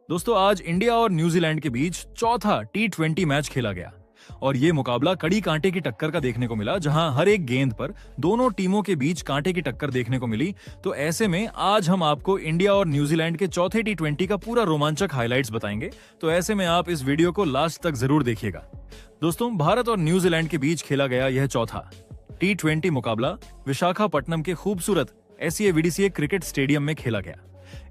दोस्तों आज इंडिया और न्यूजीलैंड के बीच चौथा T20 मैच खेला गया और ये मुकाबला कड़ी कांटे की टक्कर का देखने को मिला, जहां हर एक गेंद पर दोनों टीमों के बीच कांटे की टक्कर देखने को मिली। तो ऐसे में आज हम आपको इंडिया और न्यूजीलैंड के चौथे T20 का पूरा रोमांचक हाइलाइट्स बताएंगे। तो ऐसे में आप इस वीडियो को लास्ट तक जरूर देखिएगा। दोस्तों भारत और न्यूजीलैंड के बीच खेला गया यह चौथा T20 मुकाबला विशाखापट्टनम के खूबसूरत SEA क्रिकेट स्टेडियम में खेला गया।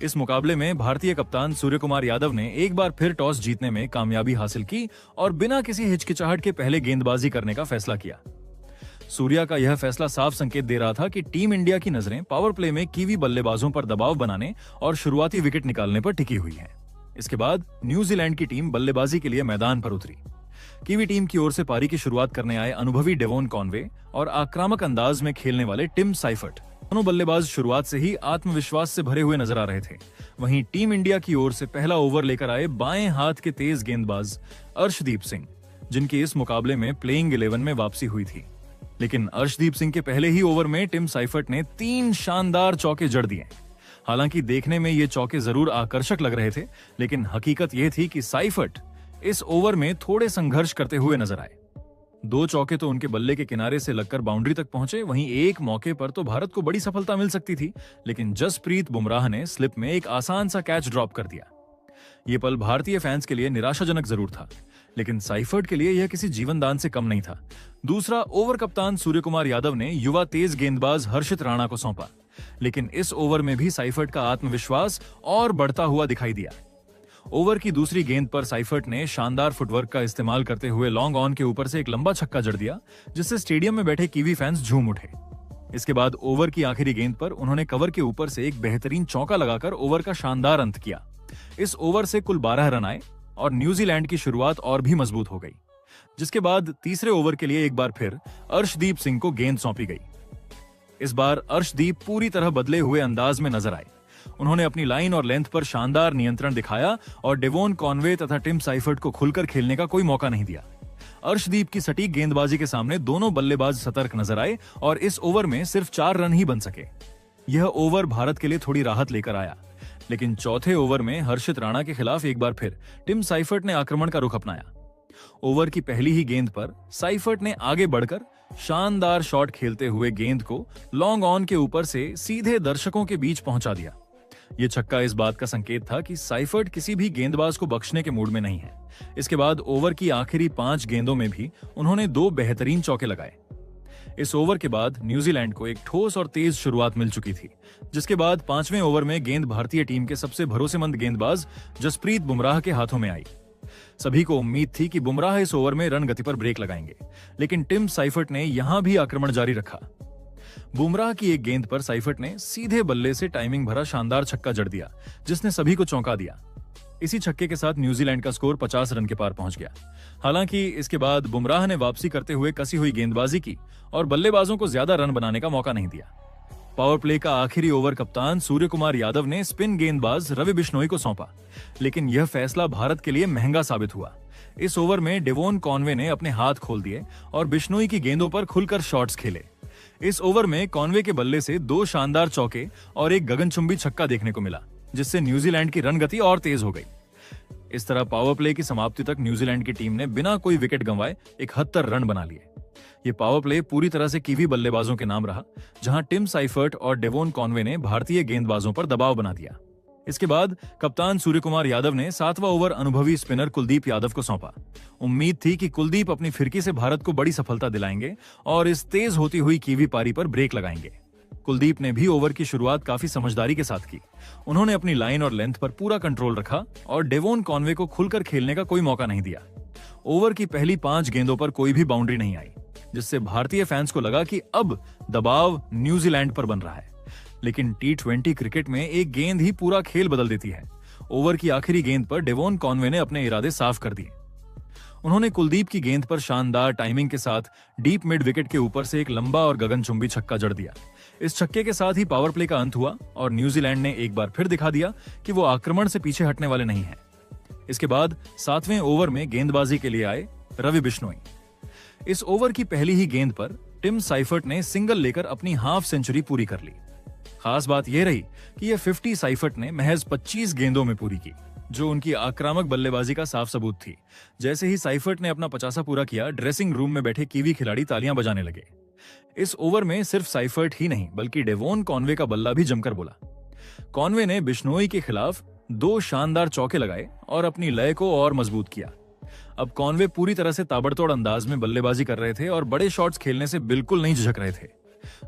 इस मुकाबले में भारतीय कप्तान सूर्य कुमार यादव ने एक बार फिर टॉस जीतने में कामयाबी हासिल की और बिना किसी हिचकिचाहट के पहले गेंदबाजी करने का फैसला किया। सूर्या का यह फैसला साफ संकेत दे रहा था कि टीम इंडिया की नजरें पावर प्ले में कीवी बल्लेबाजों पर दबाव बनाने और शुरुआती विकेट निकालने पर टिकी हुई है। इसके बाद न्यूजीलैंड की टीम बल्लेबाजी के लिए मैदान पर उतरी। कीवी टीम की ओर से पारी की शुरुआत करने आए अनुभवी डेवोन कॉनवे और आक्रामक अंदाज में खेलने वाले टिम साइफर्ट। दोनों बल्लेबाज शुरुआत से ही आत्मविश्वास से भरे हुए नजर आ रहे थे। वहीं टीम इंडिया की ओर से पहला ओवर लेकर आए बाएं हाथ के तेज गेंदबाज अर्शदीप सिंह, जिनकी इस मुकाबले में प्लेइंग 11 में वापसी हुई थी। लेकिन अर्शदीप सिंह के पहले ही ओवर में टिम साइफर्ट ने 3 शानदार चौके जड़ दिए। हालांकि देखने में ये चौके जरूर आकर्षक लग रहे थे, लेकिन हकीकत यह थी कि साइफर्ट इस ओवर में थोड़े संघर्ष करते हुए नजर आए। 2 चौके तो उनके बल्ले के किनारे से लगकर बाउंड्री तक पहुंचे। वहीं एक मौके पर तो भारत को बड़ी सफलता मिल सकती थी, लेकिन जसप्रीत बुमराह ने स्लिप में एक आसान सा कैच ड्रॉप कर दिया। ये पल भारतीय फैंस के लिए निराशाजनक जरूर था, लेकिन साइफर्ट के लिए यह किसी जीवनदान से कम नहीं था। दूसरा ओवर कप्तान सूर्य कुमार यादव ने युवा तेज गेंदबाज हर्षित राणा को सौंपा, लेकिन इस ओवर में भी साइफर्ट का आत्मविश्वास और बढ़ता हुआ दिखाई दिया। ओवर की दूसरी गेंद पर साइफर्ट ने शानदार फुटवर्क का इस्तेमाल करते हुए लॉन्ग ऑन के ऊपर से एक लंबा छक्का जड़ दिया, जिससे स्टेडियम में बैठे कीवी फैंस झूम उठे। इसके बाद ओवर की आखिरी गेंद पर उन्होंने कवर के ऊपर से एक बेहतरीन चौका लगाकर ओवर का शानदार अंत किया। इस ओवर से कुल 12 रन आए और न्यूजीलैंड की शुरुआत और भी मजबूत हो गई, जिसके बाद तीसरे ओवर के लिए एक बार फिर अर्शदीप सिंह को गेंद सौंपी गई। इस बार अर्शदीप पूरी तरह बदले हुए अंदाज में नजर आए। उन्होंने अपनी लाइन और लेंथ पर शानदार नियंत्रण दिखाया और डेवोन कॉनवे तथा टिम साइफर्ट को खुलकर खेलने का कोई मौका नहीं दिया। अर्शदीप की सटीक गेंदबाजी के सामने दोनों बल्लेबाज सतर्क नजर आए और इस ओवर में सिर्फ 4 रन ही बन सके। यह ओवर भारत के लिए थोड़ी राहत लेकर आया, लेकिन चौथे ओवर में हर्षित राणा के खिलाफ एक बार फिर टिम साइफर्ट ने आक्रमण का रुख अपनाया। ओवर की पहली ही गेंद पर साइफर्ट ने आगे बढ़कर शानदार शॉट खेलते हुए गेंद को लॉन्ग ऑन के ऊपर से सीधे दर्शकों के बीच पहुंचा दिया। यह छक्का इस बात का संकेत था कि साइफर्ट किसी भी गेंदबाज को बख्शने के मूड में नहीं है। इसके बाद ओवर की आखिरी 5 गेंदों में भी उन्होंने 2 बेहतरीन चौके लगाए। इस ओवर के बाद न्यूजीलैंड को एक ठोस और तेज शुरुआत मिल चुकी थी, जिसके बाद 5वें ओवर में गेंद भारतीय टीम के सबसे भरोसेमंद गेंदबाज जसप्रीत बुमराह के हाथों में आई। सभी को उम्मीद थी कि बुमराह इस ओवर में रन गति पर ब्रेक लगाएंगे, लेकिन टिम साइफर्ट ने यहां भी आक्रमण जारी रखा। बुमराह की एक गेंद पर साइफर्ट ने सीधे बल्ले से टाइमिंग भरा शानदार छक्का जड़ दिया, जिसने सभी को चौंका दिया। इसी छक्के के साथ न्यूजीलैंड का स्कोर 50 रन के पार पहुंच गया। हालांकि इसके बाद बुमराह ने वापसी करते हुए कसी हुई गेंदबाजी की और बल्लेबाजों को ज्यादा रन बनाने का मौका नहीं दिया। पावर प्ले का आखिरी ओवर कप्तान सूर्य कुमार यादव ने स्पिन गेंदबाज रवि बिश्नोई को सौंपा, लेकिन यह फैसला भारत के लिए महंगा साबित हुआ। इस ओवर में डेवोन कॉनवे ने अपने हाथ खोल दिए और बिश्नोई की गेंदों पर खुलकर शॉट्स खेले। इस ओवर में कॉनवे के बल्ले से 2 शानदार चौके और एक गगनचुंबी छक्का देखने को मिला, जिससे न्यूजीलैंड की रन गति और तेज हो गई। इस तरह पावर प्ले की समाप्ति तक न्यूजीलैंड की टीम ने बिना कोई विकेट गंवाए 71 रन बना लिए। ये पावर प्ले पूरी तरह से कीवी बल्लेबाजों के नाम रहा, जहां टिम साइफर्ट और डेवोन कॉनवे ने भारतीय गेंदबाजों पर दबाव बना दिया। इसके बाद कप्तान सूर्य कुमार यादव ने 7वां ओवर अनुभवी स्पिनर कुलदीप यादव को सौंपा। उम्मीद थी कि कुलदीप अपनी फिरकी से भारत को बड़ी सफलता दिलाएंगे और इस तेज होती हुई कीवी पारी पर ब्रेक लगाएंगे। कुलदीप ने भी ओवर की शुरुआत काफी समझदारी के साथ की। उन्होंने अपनी लाइन और लेंथ पर पूरा कंट्रोल रखा और डेवोन कॉनवे को खुलकर खेलने का कोई मौका नहीं दिया। ओवर की पहली 5 गेंदों पर कोई भी बाउंड्री नहीं आई, जिससे भारतीय फैंस को लगा कि अब दबाव न्यूजीलैंड पर बन रहा है। लेकिन T20 क्रिकेट में एक गेंद ही पूरा खेल बदल देती है। ओवर की आखिरी गेंद पर डेवोन कॉनवे ने अपने इरादे साफ कर दिए। उन्होंने कुलदीप की गेंद पर शानदार टाइमिंग के साथ डीप मिड विकेट के ऊपर से एक लंबा और गगनचुंबी छक्का जड़ दिया। इस छक्के के साथ ही पावर प्ले का अंत हुआ और न्यूजीलैंड ने एक बार फिर दिखा दिया कि वो आक्रमण से पीछे हटने वाले नहीं हैं। इसके बाद 7वें ओवर में गेंदबाजी के लिए आए रवि बिश्नोई। इस ओवर की पहली ही गेंद पर टिम साइफर्ट ने सिंगल लेकर अपनी हाफ सेंचुरी पूरी कर ली। खास बात यह रही कि यह 50 साइफर्ट ने महज 25 गेंदों में पूरी की। जो उनकी आक्रामक बल्लेबाजी का साफ सबूत थी। जैसे ही साइफर्ट ने अपना 50 पूरा किया, ड्रेसिंग रूम में बैठे कीवी खिलाड़ी तालियां बजाने लगे। इस ओवर में सिर्फ साइफर्ट ही नहीं बल्कि डेवोन कॉनवे का बल्ला भी जमकर बोला। कॉनवे ने बिश्नोई के खिलाफ 2 शानदार चौके लगाए और अपनी लय को और मजबूत किया। अब कॉनवे पूरी तरह से ताबड़तोड़ अंदाज में बल्लेबाजी कर रहे थे और बड़े शॉट्स खेलने से बिल्कुल नहीं झिझक रहे थे।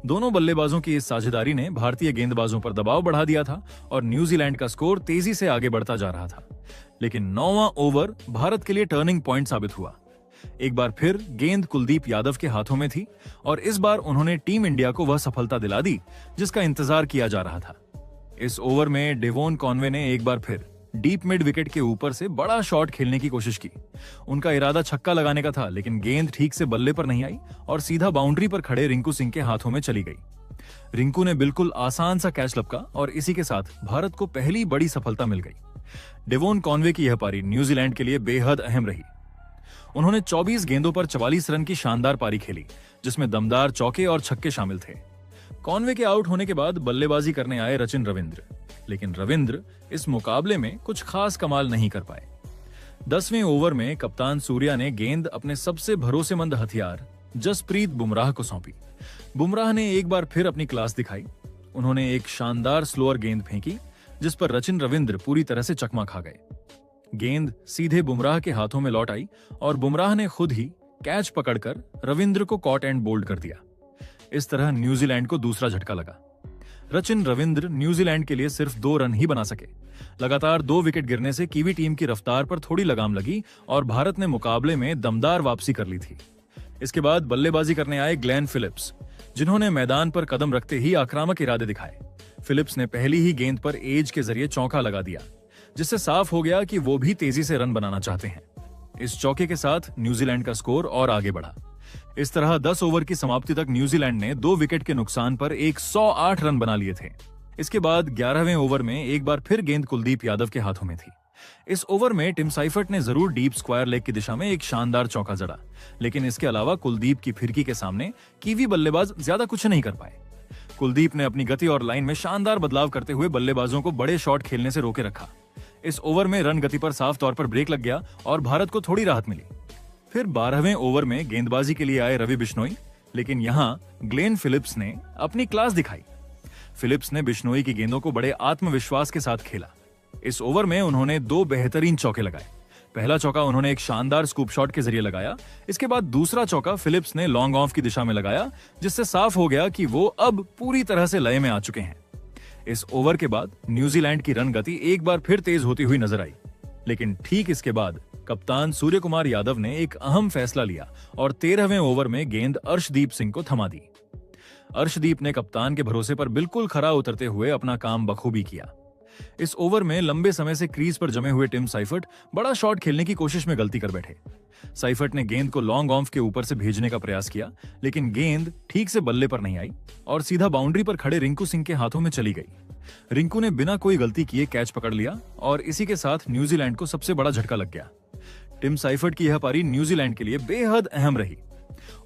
दोनों बल्लेबाजों की इस साझेदारी ने भारतीय गेंदबाजों पर दबाव बढ़ा दिया था और न्यूजीलैंड का स्कोर तेजी से आगे बढ़ता जा रहा था। लेकिन 9वां ओवर भारत के लिए टर्निंग पॉइंट साबित हुआ। एक बार फिर गेंद कुलदीप यादव के हाथों में थी और इस बार उन्होंने टीम इंडिया को वह सफलता दिला दी जिसका इंतजार किया जा रहा था। इस ओवर में डेवोन कॉनवे ने एक बार फिर डीप मिड विकेट के ऊपर से बड़ा शॉट खेलने की कोशिश की। उनका इरादा छक्का लगाने का था, लेकिन गेंद ठीक से बल्ले पर नहीं आई और सीधा बाउंड्री पर खड़े रिंकू सिंह के हाथों में चली गई। रिंकू ने बिल्कुल आसान सा कैच लपका और इसी के साथ भारत को पहली बड़ी सफलता मिल गई। डेवोन कॉनवे की यह पारी न्यूजीलैंड के लिए बेहद अहम रही। उन्होंने 24 गेंदों पर 44 रन की शानदार पारी खेली, जिसमें दमदार चौके और छक्के शामिल थे। कॉनवे के आउट होने के बाद बल्लेबाजी करने आए रचिन रविंद्र, लेकिन रविंद्र इस मुकाबले में कुछ खास कमाल नहीं कर पाए। 10वें ओवर में कप्तान सूर्या ने गेंद अपने सबसे भरोसेमंद हथियार जसप्रीत बुमराह को सौंपी। बुमराह ने एक बार फिर अपनी क्लास दिखाई। उन्होंने एक शानदार स्लोअर गेंद फेंकी जिस पर रचिन रविंद्र पूरी तरह से चकमा खा गए। गेंद सीधे बुमराह के हाथों में लौट आई और बुमराह ने खुद ही कैच पकड़कर रविंद्र को कॉट एंड बोल्ड कर दिया। इस तरह न्यूजीलैंड को दूसरा झटका लगा। रचिन रविंद्र न्यूजीलैंड के लिए सिर्फ 2 रन ही बना सके। लगातार 2 विकेट गिरने से कीवी टीम की रफ्तार पर थोड़ी लगाम लगी और भारत ने मुकाबले में दमदार वापसी कर ली थी। इसके बाद बल्लेबाजी करने आए ग्लेन फिलिप्स, जिन्होंने मैदान पर कदम रखते ही आक्रामक इरादे दिखाए। फिलिप्स ने पहली ही गेंद पर एज के जरिए चौका लगा दिया, जिससे साफ हो गया कि वो भी तेजी से रन बनाना चाहते हैं। इस चौके के साथ न्यूजीलैंड का स्कोर और आगे बढ़ा। इस तरह 10 ओवर की समाप्ति तक न्यूजीलैंड ने 2 विकेट के नुकसान पर 108 रन बना लिए थे। इसके बाद 11वें ओवर में एक बार फिर गेंद कुलदीप यादव के हाथों में थी। इस ओवर में टिम साइफर्ट ने जरूर डीप स्क्वायर लेग की दिशा में एक शानदार चौका जड़ा, लेकिन इसके अलावा कुलदीप की फिरकी के सामने कीवी बल्लेबाज ज्यादा कुछ नहीं कर पाए। कुलदीप ने अपनी गति और लाइन में शानदार बदलाव करते हुए बल्लेबाजों को बड़े शॉट खेलने से रोके रखा। इस ओवर में रन गति पर साफ तौर पर ब्रेक लग गया और भारत को थोड़ी राहत मिली। फिर 12वें ओवर में गेंदबाजी के लिए आए रवि बिश्नोई, लेकिन यहां ग्लेन फिलिप्स ने अपनी क्लास दिखाई। फिलिप्स ने बिश्नोई की गेंदों को बड़े आत्मविश्वास के साथ खेला। इस ओवर में उन्होंने 2 बेहतरीन चौके लगाए। पहला चौका उन्होंने एक शानदार स्कूप शॉट के जरिए लगाया। इसके बाद दूसरा चौका फिलिप्स ने लॉन्ग ऑफ की दिशा में लगाया, जिससे साफ हो गया कि वो अब पूरी तरह से लय में आ चुके हैं। इस ओवर के बाद न्यूजीलैंड की रन गति एक बार फिर तेज होती हुई नजर आई, लेकिन ठीक इसके बाद कप्तान सूर्य कुमार यादव ने एक अहम फैसला लिया और 13वें ओवर में गेंद अर्शदीप सिंह को थमा दी। अर्शदीप ने कप्तान के भरोसे पर बिल्कुल खरा उतरते हुए अपना काम बखूबी किया। इस ओवर में लंबे समय से क्रीज पर जमे हुए टिम साइफर्ट बड़ा शॉट खेलने की कोशिश में गलती कर बैठे। साइफर्ट ने गेंद को लॉन्ग ऑफ के ऊपर से भेजने का प्रयास किया, लेकिन गेंद ठीक से बल्ले पर नहीं आई और सीधा बाउंड्री पर खड़े रिंकू सिंह के हाथों में चली गई। रिंकू ने बिना कोई गलती किए कैच पकड़ लिया और इसी के साथ न्यूजीलैंड को सबसे बड़ा झटका लग गया। टिम साइफर्ट की यह पारी न्यूजीलैंड के लिए बेहद अहम रही।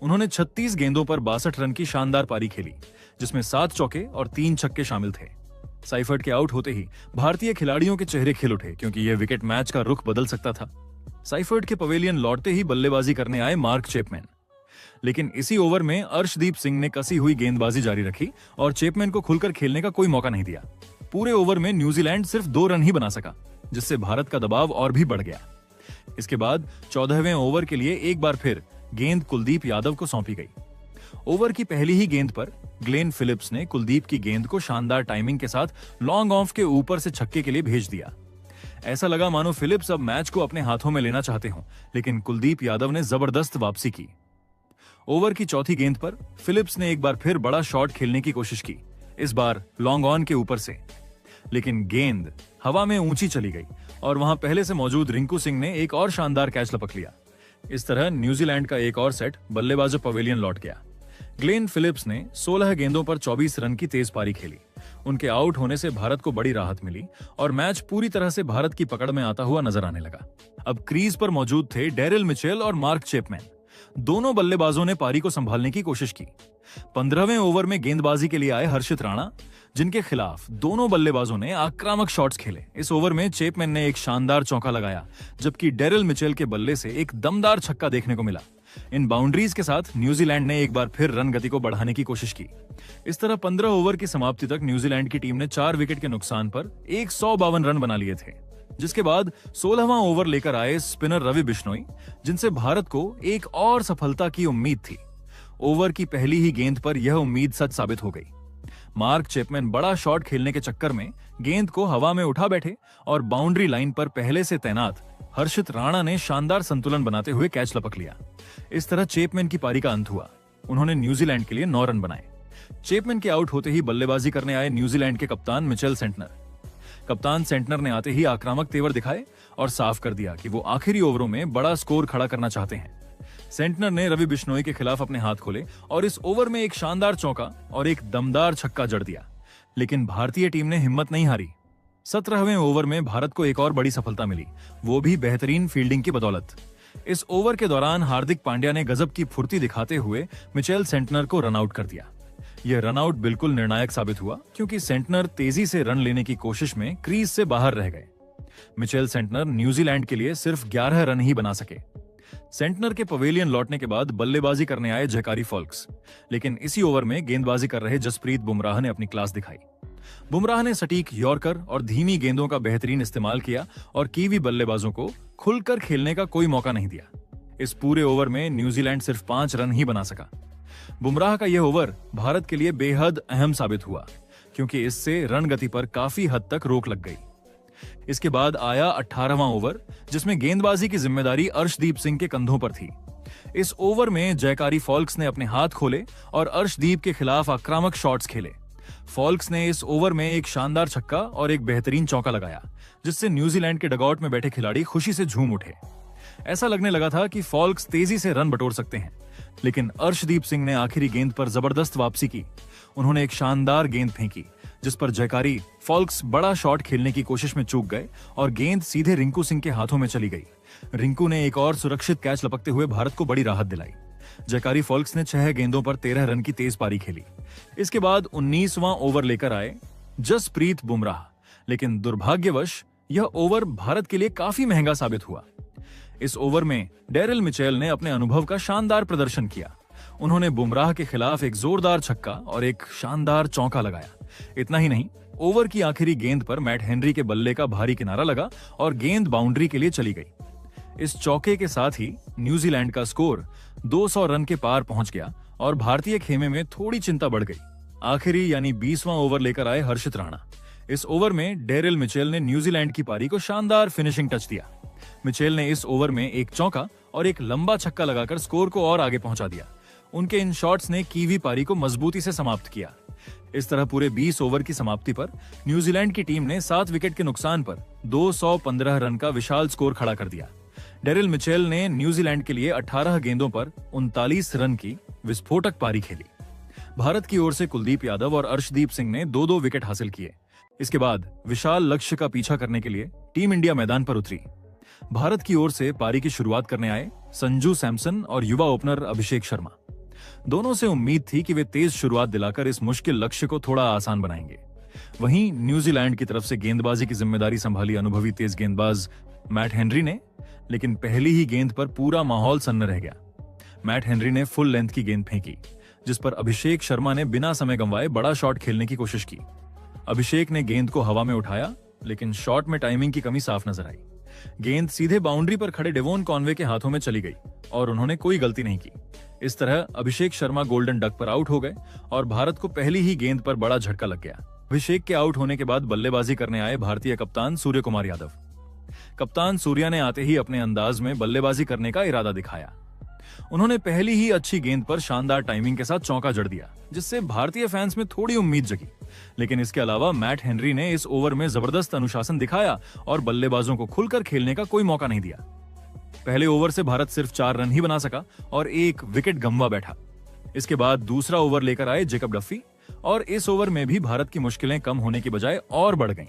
उन्होंने 36 गेंदों पर 62 रन की शानदार पारी खेली, जिसमें 7 चौके और 3 छक्के शामिल थे। साइफर्ट के आउट होते ही भारतीय खिलाड़ियों के चेहरे खिल उठे, क्योंकि यह विकेट मैच का रुख बदल सकता था। साइफर्ट के पवेलियन लौटते ही बल्लेबाजी करने आए मार्क चैपमैन, लेकिन इसी ओवर में अर्शदीप सिंह ने कसी हुई गेंदबाजी जारी रखी और चैपमैन को खुलकर खेलने का कोई मौका नहीं दिया। पूरे ओवर में न्यूजीलैंड सिर्फ 2 रन ही बना सका, जिससे भारत का दबाव और भी बढ़ गया। इसके बाद 14वें ओवर के लिए एक बार फिर गेंद कुलदीप यादव को सौंपी गई। ओवर की पहली ही गेंद पर ग्लेन फिलिप्स ने कुलदीप की गेंद को शानदार टाइमिंग के साथ लॉन्ग ऑफ के ऊपर से छक्के के लिए भेज दिया। ऐसा लगा मानो फिलिप्स अब मैच को अपने हाथों में लेना चाहते हों, लेकिन कुलदीप यादव ने जबरदस्त वापसी की। ओवर की चौथी गेंद पर फिलिप्स ने एक बार फिर बड़ा शॉट खेलने की कोशिश की, इस बार लॉन्ग ऑन के ऊपर से, लेकिन गेंद हवा में ऊंची चली गई और वहां पहले से मौजूद रिंकू सिंह ने एक और शानदार कैच लपक लिया। इस तरह न्यूजीलैंड का एक और सेट बल्लेबाजों पवेलियन लौट गया। ग्लेन फिलिप्स ने 16 गेंदों पर 24 रन की तेज पारी खेली। उनके आउट होने से भारत को बड़ी राहत मिली और मैच पूरी तरह से भारत की पकड़ में आता हुआ नजर आने लगा। अब क्रीज पर मौजूद थे डेरिल मिचेल और मार्क चैपमैन। दोनों बल्लेबाजों ने पारी को संभालने की कोशिश की। 15वें ओवर में गेंदबाजी के लिए आए हर्षित राणा, जिनके खिलाफ दोनों बल्लेबाजों ने आक्रामक शॉट्स खेले। इस ओवर में चैपमैन ने एक शानदार चौका लगाया, जबकि डेरिल मिचेल के बल्ले से एक दमदार छक्का देखने को मिला। इन बाउंड्रीज के साथ न्यूजीलैंड ने एक बार फिर रन गति को बढ़ाने की कोशिश की। इस तरह 15 ओवर की समाप्ति तक न्यूजीलैंड की टीम ने 4 विकेट के नुकसान पर 152 रन बना लिए थे, जिसके बाद 16वां ओवर लेकर आए स्पिनर रवि बिश्नोई, जिनसे भारत को एक और सफलता की उम्मीद थी। ओवर की पहली ही गेंद पर यह उम्मीद सच साबित हो गई। मार्क चैपमैन बड़ा शॉट खेलने के चक्कर में गेंद को हवा में उठा बैठे और बाउंड्री लाइन पर पहले से तैनात हर्षित राणा ने शानदार संतुलन बनाते हुए कैच लपक लिया। इस तरह चैपमैन की पारी का अंत हुआ। उन्होंने न्यूजीलैंड के लिए 9 रन बनाए। चैपमैन के आउट होते ही बल्लेबाजी करने आए न्यूजीलैंड के कप्तान मिचेल सेंटनर। कप्तान सेंटनर ने आते ही आक्रामक तेवर दिखाए और साफ कर दिया कि वो आखिरी ओवरों में बड़ा स्कोर खड़ा करना चाहते हैं। सेंटनर ने रवि बिश्नोई के खिलाफ अपने हाथ खोले और इस ओवर में एक शानदार चौका और एक दमदार छक्का जड़ दिया। लेकिन भारतीय टीम ने हिम्मत नहीं हारी। 17वें ओवर में भारत को एक और बड़ी सफलता मिली, वो भी बेहतरीन फील्डिंग की बदौलत। इस ओवर के दौरान हार्दिक पांड्या ने गजब की फुर्ती दिखाते हुए मिचेल सेंटनर को रन आउट कर दिया। यह रन आउट बिल्कुल निर्णायक साबित हुआ, क्योंकि सेंटनर तेजी से रन लेने की कोशिश में क्रीज से बाहर रह गए। मिचेल सेंटनर न्यूजीलैंड के लिए सिर्फ 11 रन ही बना सके। सेंटनर के पवेलियन लौटने के बाद बल्लेबाजी करने आए जैकारी फॉल्क्स, लेकिन इसी ओवर में गेंदबाजी कर रहे जसप्रीत बुमराह ने अपनी क्लास दिखाई। बुमराह ने सटीक यॉर्कर और धीमी गेंदों का बेहतरीन इस्तेमाल किया और कीवी बल्लेबाजों को खुलकर खेलने का कोई मौका नहीं दिया। इस पूरे ओवर में न्यूजीलैंड सिर्फ 5 रन ही बना सका। बुमराह का यह ओवर भारत के लिए बेहद अहम साबित हुआ, क्योंकि इससे रन गति पर काफी हद तक रोक लग गई। इसके बाद आया 18वां ओवर, जिसमें गेंदबाजी की जिम्मेदारी अर्शदीप सिंह के कंधों पर थी। इस ओवर में जयकारी फॉल्क्स ने अपने हाथ खोले और अर्शदीप के खिलाफ आक्रामक शॉट्स खेले। फॉल्क्स ने इस ओवर में एक शानदार छक्का और एक बेहतरीन चौका लगाया, जिससे न्यूजीलैंड के डगआउट में बैठे खिलाड़ी खुशी से झूम उठे। ऐसा लगने लगा था कि फॉल्क्स तेजी से रन बटोर सकते हैं, लेकिन अर्शदीप सिंह ने आखिरी गेंद पर जबरदस्त वापसी की। उन्होंने एक शानदार गेंद फेंकी, जिस पर जयकारी फॉल्क्स बड़ा शॉट खेलने की कोशिश में चूक गए और गेंद सीधे रिंकू सिंह के हाथों में चली गई। रिंकू ने एक और सुरक्षित कैच लपकते हुए भारत को बड़ी राहत दिलाई। जयकारी फॉल्क्स ने 6 गेंदों पर 13 रन की तेज पारी खेली। इसके बाद 19वां ओवर लेकर आए जसप्रीत बुमराह, लेकिन दुर्भाग्यवश यह ओवर भारत के लिए काफी महंगा साबित हुआ। इस ओवर में डेरिल मिचेल ने अपने अनुभव का शानदार प्रदर्शन किया। उन्होंने बुमराह के खिलाफ एक जोरदार छक्का और एक शानदार चौका लगाया। इतना ही नहीं, ओवर की आखिरी गेंद पर मैट हेनरी के बल्ले का भारी किनारा लगा और गेंद बाउंड्री के लिए चली गई। इस चौके के साथ ही न्यूजीलैंड का स्कोर 200 रन के पार पहुंच गया और भारतीय खेमे में थोड़ी चिंता बढ़ गई। आखिरी यानी 20वां ओवर लेकर आए हर्षित राणा। इस ओवर में डेरिल मिचेल ने न्यूजीलैंड की पारी को शानदार फिनिशिंग टच दिया। मिचेल ने इस ओवर में एक चौका और एक लंबा छक्का लगाकर स्कोर को और आगे पहुंचा दिया। उनके इन शॉट्स ने कीवी पारी को मजबूती से समाप्त किया। इस तरह पूरे 20 ओवर की समाप्ति पर न्यूजीलैंड की टीम ने 7 विकेट के नुकसान पर 215 रन का विशाल स्कोर खड़ा कर दिया। डेरिल मिचेल ने न्यूजीलैंड के लिए 18 गेंदों पर 39 रन की विस्फोटक पारी खेली। भारत की ओर से कुलदीप यादव और अर्शदीप सिंह ने 2-2 विकेट हासिल किए। इसके बाद विशाल लक्ष्य का पीछा करने के लिए टीम इंडिया मैदान पर उतरी। भारत की ओर से पारी की शुरुआत करने आए संजू सैमसन और युवा ओपनर अभिषेक शर्मा। दोनों से उम्मीद थी कि वे तेज शुरुआत दिलाकर इस मुश्किल लक्ष्य को थोड़ा आसान बनाएंगे। वहीं न्यूजीलैंड की तरफ से गेंदबाजी की जिम्मेदारी संभाली अनुभवी तेज गेंदबाज मैट हेनरी ने, लेकिन पहली ही गेंद पर पूरा माहौल सन्न रह गया। मैट हेनरी ने फुल लेंथ की गेंद फेंकी, जिस पर अभिषेक शर्मा ने बिना समय गंवाए बड़ा शॉट खेलने की कोशिश की। अभिषेक ने गेंद को हवा में उठाया, लेकिन शॉट में टाइमिंग की कमी साफ नजर आई। गेंद सीधे बाउंड्री पर खड़े डेवोन कॉनवे के हाथों में चली गई और उन्होंने कोई गलती नहीं की। इस तरह अभिषेक शर्मा गोल्डन डक पर आउट हो गए और भारत को पहली ही गेंद पर बड़ा झटका लग गया। अभिषेक के आउट होने के बाद बल्लेबाजी करने आए भारतीय कप्तान सूर्य कुमार यादव। कप्तान सूर्या ने आते ही अपने अंदाज में बल्लेबाजी करने का इरादा दिखाया। उन्होंने पहली ही अच्छी गेंद पर शानदार टाइमिंग के साथ चौका जड़ दिया, जिससे भारतीय फैंस में थोड़ी उम्मीद जगी। लेकिन इसके अलावा मैट हेनरी ने इस ओवर में जबरदस्त अनुशासन दिखाया और बल्लेबाजों को खुलकर खेलने का कोई मौका नहीं दिया। पहले ओवर से भारत सिर्फ 4 रन ही बना सका और 1 विकेट गंवा बैठा। इसके बाद दूसरा ओवर लेकर आए जेकब डफी और इस ओवर में भी भारत की मुश्किलें कम होने की बजाय और बढ़ गईं।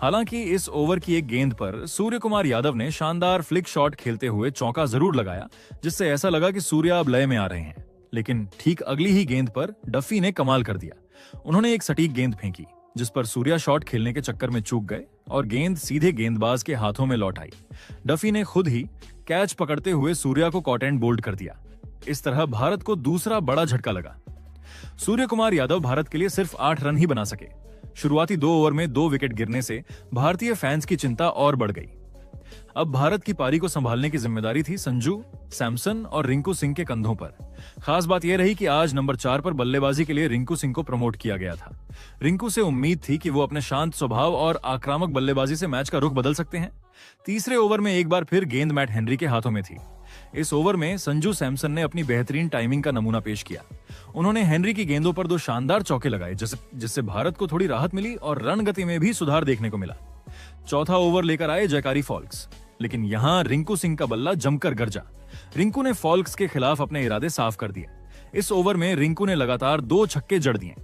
हालांकि इस ओवर की एक गेंद पर सूर्य कुमार यादव ने शानदार फ्लिक शॉट खेलते हुए चौका जरूर लगाया, जिससे ऐसा लगा कि सूर्या अब लय में आ रहे हैं। लेकिन ठीक अगली ही गेंद पर डफी ने कमाल कर दिया उन्होंने एक सटीक गेंद फेंकी जिस पर सूर्या शॉट खेलने के चक्कर में चूक गए और गेंद सीधे गेंदबाज के हाथों में लौट आई। डफी ने खुद ही कैच पकड़ते हुए सूर्या को कॉट एंड बोल्ड कर दिया। इस तरह भारत को दूसरा बड़ा झटका लगा। सूर्य कुमार यादव भारत के लिए सिर्फ 8 रन ही बना सके। शुरुआती 2 ओवर में 2 विकेट गिरने से भारतीय फैंस की चिंता और बढ़ गई। अब भारत की पारी को संभालने की जिम्मेदारी थी संजू, सैमसन और रिंकू सिंह के कंधों पर। खास बात यह रही कि आज नंबर 4 पर बल्लेबाजी के लिए रिंकू सिंह को प्रमोट किया गया था। रिंकू से उम्मीद थी कि वो अपने शांत स्वभाव और आक्रामक बल्लेबाजी से मैच का रुख बदल सकते हैं। तीसरे ओवर में एक बार फिर गेंद मैट हेनरी के हाथों में थी। इस ओवर में संजू सैमसन ने अपनी बेहतरीन टाइमिंग का नमूना पेश किया। उन्होंने हेनरी की गेंदों पर 2 शानदार चौके लगाए जिससे भारत को थोड़ी राहत मिली और रन गति में भी सुधार देखने को मिला। चौथा ओवर लेकर आए जयकारी फॉल्क्स, लेकिन यहां रिंकू सिंह का बल्ला जमकर गरजा। रिंकू ने फॉल्क्स के खिलाफ अपने इरादे साफ कर दिए। इस ओवर में रिंकू ने लगातार 2 छक्के जड़ दिए।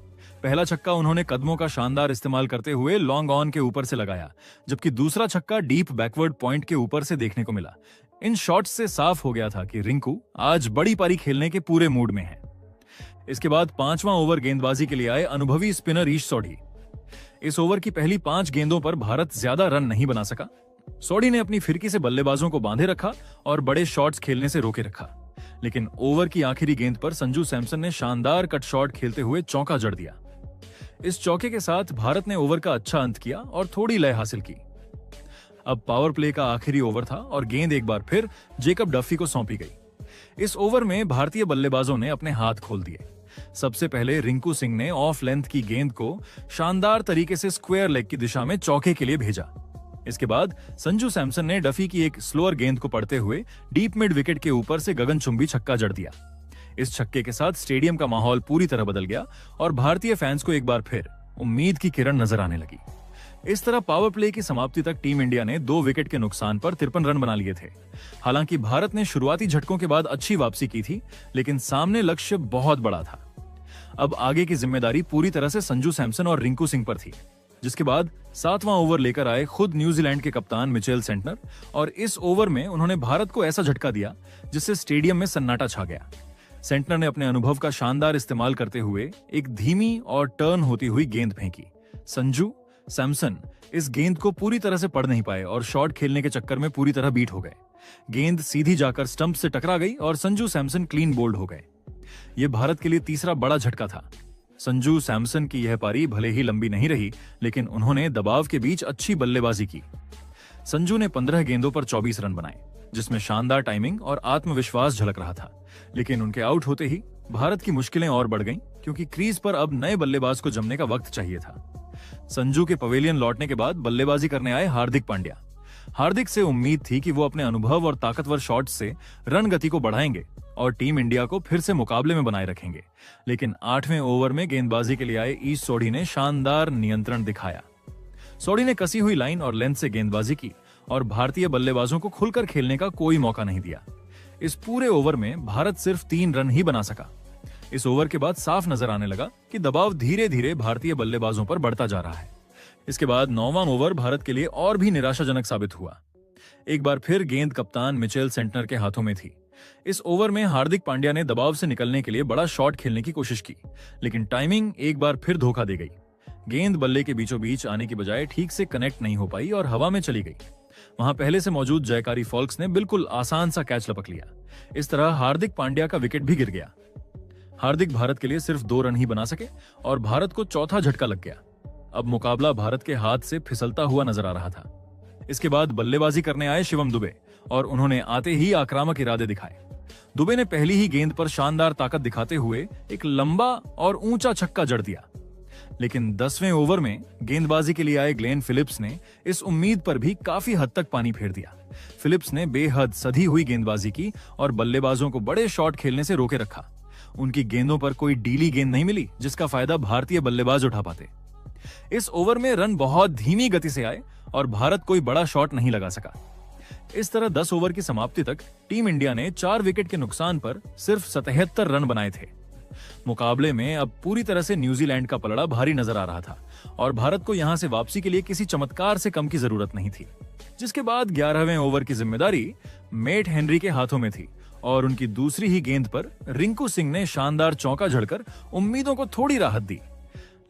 पहला छक्का उन्होंने कदमों का शानदार इस्तेमाल करते हुए लॉन्ग ऑन के ऊपर से लगाया, जबकि दूसरा छक्का डीप बैकवर्ड पॉइंट के ऊपर से देखने को मिला। इन शॉट्स से साफ हो गया था कि रिंकू आज बड़ी पारी खेलने के पूरे मूड में है। इसके बाद 5वां ओवर गेंदबाजी के लिए आए अनुभवी स्पिनर ईश सोढ़ी। इस ओवर की पहली 5 गेंदों पर भारत ज्यादा रन नहीं बना सका। सोढ़ी ने अपनी फिरकी से बल्लेबाजों को बांधे रखा और बड़े शॉट्स खेलने से रोके रखा, लेकिन ओवर की आखिरी गेंद पर संजू सैमसन ने शानदार कट शॉट खेलते हुए चौका जड़ दिया। इस चौके के साथ भारत ने ओवर का अच्छा अंत किया और थोड़ी लय हासिल की। अब पावर प्ले का आखिरी ओवर था और गेंद एक बार फिर जेकब डफी को सौंपी गई। इस ओवर में भारतीय बल्लेबाजों ने अपने हाथ खोल दिए। सबसे पहले रिंकू सिंह ने ऑफ लेंथ की गेंद को शानदार तरीके से स्क्वायर लेग की दिशा में चौके के लिए भेजा। इसके बाद संजू सैमसन ने डफी की एक स्लोअर गेंद को पढ़ते हुए डीप मिड विकेट के ऊपर से गगनचुंबी छक्का जड़ दिया। इस छक्के के साथ स्टेडियम का माहौल पूरी तरह बदल गया और भारतीय फैंस को एक बार फिर उम्मीद की किरण नजर आने लगी। इस तरह पावर प्ले की समाप्ति तक टीम इंडिया ने 2 विकेट के नुकसान पर 53 रन बना लिए थे। हालांकि भारत ने शुरुआती झटकों के बाद अच्छी वापसी की थी, लेकिन सामने लक्ष्य बहुत बड़ा था। अब आगे की जिम्मेदारी पूरी तरह से संजू सैमसन और रिंकू सिंह पर थी, जिसके बाद 7वां ओवर लेकर आए खुद न्यूजीलैंड के कप्तान मिचेल सेंटनर और इस ओवर में उन्होंने भारत को ऐसा झटका दिया जिससे स्टेडियम में सन्नाटा छा गया। सेंटनर ने अपने अनुभव का शानदार इस्तेमाल करते हुए एक धीमी और टर्न होती हुई गेंद फेंकी। संजू सैमसन इस गेंद को पूरी तरह से पढ़ नहीं पाए और शॉट खेलने के चक्कर में पूरी तरह बीट हो गए। गेंद सीधी जाकर स्टंप से टकरा गई और संजू सैमसन क्लीन बोल्ड हो गए। यह भारत के लिए तीसरा बड़ा झटका था। संजू सैमसन की यह पारी भले ही लंबी नहीं रही, लेकिन उन्होंने दबाव के बीच अच्छी बल्लेबाजी की। संजू ने 15 गेंदों पर 24 रन बनाए, जिसमें शानदार टाइमिंग और आत्मविश्वास झलक रहा था। लेकिन उनके आउट होते ही भारत की मुश्किलें और बढ़ गईं, क्योंकि क्रीज पर अब नए बल्लेबाज को जमने का वक्त चाहिए था। संजू के पवेलियन लौटने के बाद बल्लेबाजी करने आए हार्दिक पांड्या। हार्दिक से उम्मीद थी कि वो अपने अनुभव और ताकतवर शॉट से रन गति को बढ़ाएंगे और टीम इंडिया को फिर से मुकाबले में बनाए रखेंगे। लेकिन 8वें ओवर में गेंदबाजी के लिए आए ईश सोढ़ी ने शानदार नियंत्रण दिखाया। सोढ़ी ने कसी हुई लाइन और लेंथ से गेंदबाजी की और भारतीय बल्लेबाजों को खुलकर खेलने का कोई मौका नहीं दिया। इस पूरे ओवर में भारत सिर्फ 3 रन ही बना सका। इस ओवर के बाद साफ नजर आने लगा कि दबाव धीरे धीरे भारतीय बल्लेबाजों पर बढ़ता जा रहा है। इसके बाद 9वां ओवर भारत के लिए और भी निराशाजनक साबित हुआ। एक बार फिर गेंद कप्तान मिचेल सेंटनर के हाथों में थी। इस ओवर में हार्दिक पांड्या ने दबाव से निकलने के लिए बड़ा शॉट खेलने की कोशिश की, लेकिन टाइमिंग एक बार फिर धोखा दे गई। गेंद बल्ले के बीचों बीच आने की बजाय ठीक से कनेक्ट नहीं हो पाई और हवा में चली गई। वहां पहले से मौजूद जयकारी फॉल्क्स ने बिल्कुल आसान सा कैच लपक लिया। इस तरह हार्दिक पांड्या का विकेट भी गिर गया। हार्दिक भारत के लिए सिर्फ 2 रन ही बना सके और भारत को चौथा झटका लग गया। अब मुकाबला भारत के हाथ से फिसलता हुआ नजर आ रहा था। इसके बाद बल्लेबाजी करने आए शिवम दुबे और उन्होंने आते ही आक्रामक इरादे दिखाए। दुबे ने पहली ही गेंद पर शानदार ताकत दिखाते हुए एक लंबा और ऊंचा छक्का जड़ दिया। लेकिन 10वें ओवर में गेंदबाजी के लिए आए ग्लेन फिलिप्स ने इस उम्मीद पर भी काफी हद तक पानी फेर दिया। फिलिप्स ने बेहद सधी हुई गेंदबाजी की और बल्लेबाजों को बड़े शॉट खेलने से रोके रखा। उनकी गेंदों पर कोई डीली गेंद नहीं मिली, जिसका फायदा भारतीय बल्लेबाज उठा पाते। इस ओवर में रन बहुत धीमी गति से आए और भारत कोई बड़ा शॉट नहीं लगा सका। इस तरह 10 ओवर की समाप्ति तक टीम इंडिया ने 4 विकेट के नुकसान पर सिर्फ 77 रन बनाए थे। मुकाबले में अब पूरी तरह से न्यूजीलैंड का पलड़ा भारी नजर आ रहा था और भारत को यहां से वापसी के लिए किसी चमत्कार से कम की जरूरत नहीं थी। जिसके बाद 11वें ओवर की जिम्मेदारी मेट हेनरी के हाथों में थी और उनकी दूसरी ही गेंद पर रिंकू सिंह ने शानदार चौका जड़कर उम्मीदों को थोड़ी राहत दी।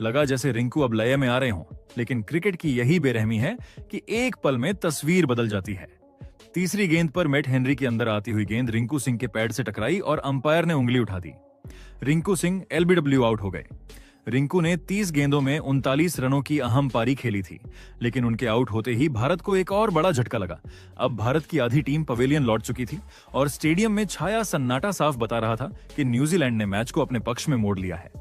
लगा जैसे रिंकू अब लय में आ रहे हों, लेकिन क्रिकेट की यही बेरहमी है कि एक पल में तस्वीर बदल जाती है। तीसरी गेंद पर मैट हेनरी के अंदर आती हुई गेंद रिंकू सिंह के पैड से टकराई और अंपायर ने उंगली उठा दी। रिंकू सिंह एलबीडब्ल्यू आउट हो गए। रिंकू ने 30 गेंदों में 39 रनों की अहम पारी खेली थी, लेकिन उनके आउट होते ही भारत को एक और बड़ा झटका लगा। अब भारत की आधी टीम पवेलियन लौट चुकी थी और स्टेडियम में छाया सन्नाटा साफ बता रहा था कि न्यूजीलैंड ने मैच को अपने पक्ष में मोड़ लिया है।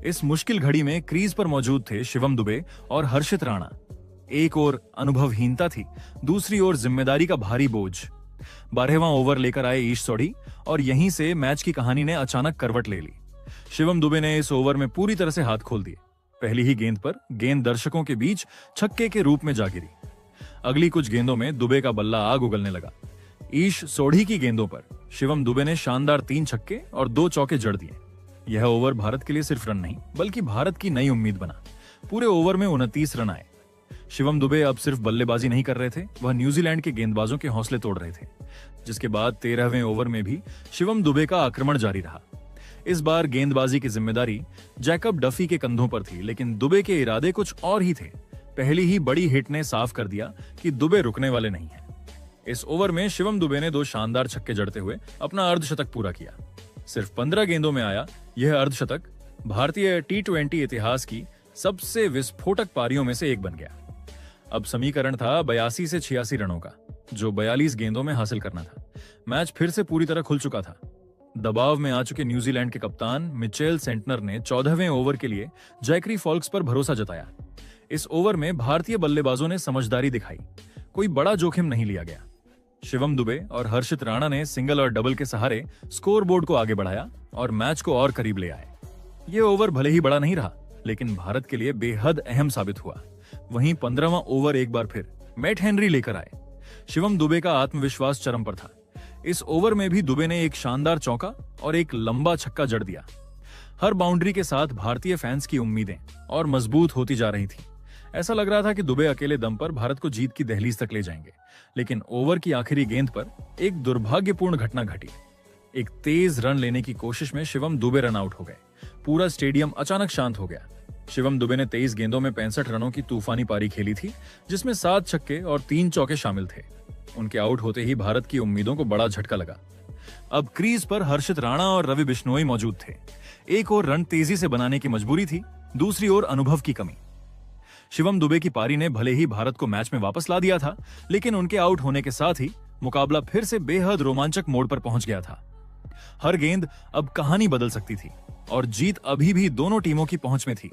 इस मुश्किल घड़ी में क्रीज पर मौजूद थे शिवम दुबे और हर्षित राणा। एक ओर अनुभवहीनता थी, दूसरी ओर जिम्मेदारी का भारी बोझ। 12वां ओवर लेकर आए ईश सोढ़ी और यहीं से मैच की कहानी ने अचानक करवट ले ली। शिवम दुबे ने इस ओवर में पूरी तरह से हाथ खोल दिए। पहली ही गेंद पर गेंद दर्शकों के बीच छक्के के रूप में जा गिरी। अगली कुछ गेंदों में दुबे का बल्ला आग उगलने लगा। ईश सोढ़ी की गेंदों पर शिवम दुबे ने शानदार 3 छक्के और 2 चौके जड़ दिए। यह ओवर भारत के लिए सिर्फ रन नहीं, बल्कि भारत की नई उम्मीद बना। पूरे ओवर में 29 रन आए। शिवम दुबे अब सिर्फ बल्लेबाजी नहीं कर रहे थे, वह न्यूजीलैंड के गेंदबाजों के हौसले तोड़ रहे थे। जिसके बाद 13वें ओवर में भी शिवम दुबे का आक्रमण जारी रहा। इस बार गेंदबाजी की जिम्मेदारी जैकब डफी के कंधों पर थी, लेकिन दुबे के इरादे कुछ और ही थे। पहली ही बड़ी हिट ने साफ कर दिया कि दुबे रुकने वाले नहीं हैं। इस ओवर में शिवम दुबे ने 2 शानदार छक्के जड़ते हुए अपना अर्धशतक पूरा किया। सिर्फ 15 गेंदों में आया यह अर्धशतक भारतीय टी20 इतिहास की सबसे विस्फोटक पारियों में से एक बन गया। अब समीकरण था 82 से 86 रनों का, जो 42 गेंदों में हासिल करना था। मैच फिर से पूरी तरह खुल चुका था। दबाव में आ चुके न्यूजीलैंड के कप्तान मिचेल सेंटनर ने 14वें ओवर के लिए जैकरी फॉल्क्स पर भरोसा जताया। इस ओवर में भारतीय बल्लेबाजों ने समझदारी दिखाई, कोई बड़ा जोखिम नहीं लिया गया। शिवम दुबे और हर्षित राणा ने सिंगल और डबल के सहारे स्कोरबोर्ड को आगे बढ़ाया और मैच को और करीब ले आए। यह ओवर भले ही बड़ा नहीं रहा, लेकिन भारत के लिए बेहद अहम साबित हुआ। वहीं 15वां ओवर एक बार फिर मैट हेनरी लेकर आए। शिवम दुबे का आत्मविश्वास चरम पर था। इस ओवर में भी दुबे ने एक शानदार चौका और एक लंबा छक्का जड़ दिया। हर बाउंड्री के साथ भारतीय फैंस की उम्मीदें और मजबूत होती जा रही थी। ऐसा लग रहा था कि दुबे अकेले दम पर भारत को जीत की दहलीज तक ले जाएंगे, लेकिन ओवर की आखिरी गेंद पर एक दुर्भाग्यपूर्ण घटना घटी। एक तेज रन लेने की कोशिश में शिवम दुबे रन आउट हो गए। पूरा स्टेडियम अचानक शांत हो गया। शिवम दुबे ने 23 गेंदों में 65 रनों की तूफानी पारी खेली थी, जिसमें 7 छक्के और 3 चौके शामिल थे। उनके आउट होते ही भारत की उम्मीदों को बड़ा झटका लगा। अब क्रीज पर हर्षित राणा और रवि बिश्नोई मौजूद थे। एक और रन तेजी से बनाने की मजबूरी थी, दूसरी ओर अनुभव की कमी। शिवम दुबे की पारी ने भले ही भारत को मैच में वापस ला दिया था, लेकिन उनके आउट होने के साथ ही मुकाबला फिर से बेहद रोमांचक मोड़ पर पहुंच गया था। हर गेंद अब कहानी बदल सकती थी और जीत अभी भी दोनों टीमों की पहुंच में थी।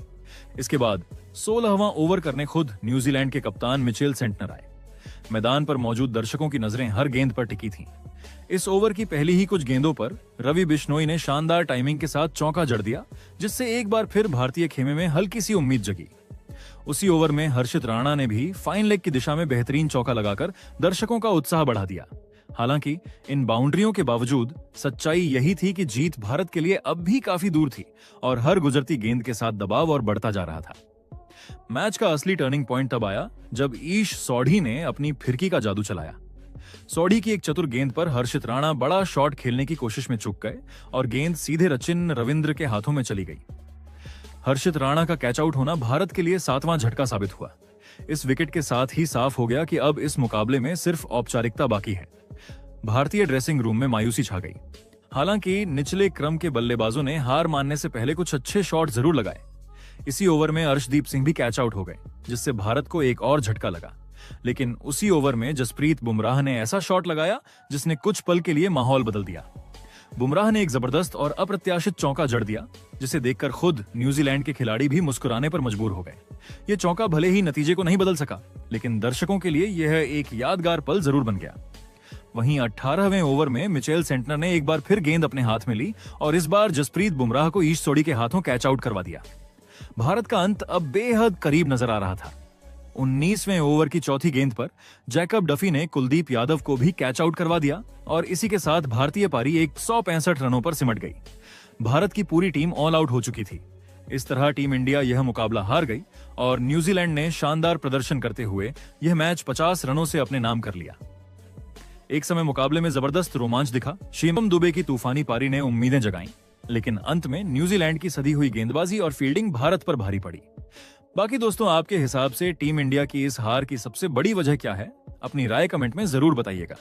इसके बाद 16वां ओवर करने खुद न्यूजीलैंड के कप्तान मिचेल सेंटनर आए। मैदान पर मौजूद दर्शकों की नजरें हर गेंद पर टिकी थीं। इस ओवर की पहली ही कुछ गेंदों पर रवि बिश्नोई ने शानदार टाइमिंग के साथ चौका जड़ दिया, जिससे एक बार फिर भारतीय खेमे में हल्की सी उम्मीद जगी। उसी ओवर में हर्षित राणा ने भी फाइन लेग की दिशा में बेहतरीन चौका लगाकर दर्शकों का उत्साह बढ़ा दिया। हालांकि इन बाउंड्रियों के बावजूद सच्चाई यही थी कि जीत भारत के लिए अब भी काफी दूर थी और हर गुजरती गेंद के साथ दबाव और बढ़ता जा रहा था। मैच का असली टर्निंग पॉइंट तब आया जब ईश सोढ़ी ने अपनी फिरकी का जादू चलाया। सोढ़ी की एक चतुर गेंद पर हर्षित राणा बड़ा शॉट खेलने की कोशिश में चूक गए और गेंद सीधे रचिन रविंद्र के हाथों में चली गई। हर्षित राणा का कैच आउट होना भारत के लिए 7वां झटका साबित हुआ। इस विकेट के साथ ही साफ हो गया कि अब इस मुकाबले में सिर्फ औपचारिकता बाकी है। भारतीय ड्रेसिंग रूम में मायूसी छा गई। हालांकि निचले क्रम के बल्लेबाजों ने हार मानने से पहले कुछ अच्छे शॉट जरूर लगाए। इसी ओवर में अर्शदीप सिंह भी कैच आउट हो गए, जिससे भारत को एक और झटका लगा। लेकिन उसी ओवर में जसप्रीत बुमराह ने ऐसा शॉट लगाया जिसने कुछ पल के लिए माहौल बदल दिया। बुमराह ने एक जबरदस्त और अप्रत्याशित चौका जड़ दिया, जिसे देखकर खुद न्यूजीलैंड के खिलाड़ी भी मुस्कुराने पर मजबूर हो गए। यह चौका भले ही नतीजे को नहीं बदल सका, लेकिन दर्शकों के लिए यह एक यादगार पल जरूर बन गया। वहीं 18वें ओवर में मिचेल सेंटनर ने एक बार फिर गेंद अपने हाथ में ली और इस बार जसप्रीत बुमराह को ईश सोढ़ी के हाथों कैच आउट करवा दिया। भारत का अंत अब बेहद करीब नजर आ रहा था। 19वें ओवर की चौथी गेंद पर जैकब डफी ने कुलदीप यादव को भी कैच आउट करवा दिया और इसी के साथ भारतीय पारी 165 रनों पर सिमट गई। भारत की पूरी टीम ऑल आउट हो चुकी थी। इस तरह टीम इंडिया यह मुकाबला हार गई और न्यूजीलैंड ने शानदार प्रदर्शन करते हुए यह मैच 50 रनों से अपने नाम कर लिया। एक समय मुकाबले में जबरदस्त रोमांच दिखा। शिवम दुबे की तूफानी पारी ने उम्मीदें जगाईं। लेकिन अंत में न्यूजीलैंड की सधी हुई गेंदबाजी और फील्डिंग भारत पर भारी पड़ी। बाकी दोस्तों, आपके हिसाब से टीम इंडिया की इस हार की सबसे बड़ी वजह क्या है? अपनी राय कमेंट में जरूर बताइएगा।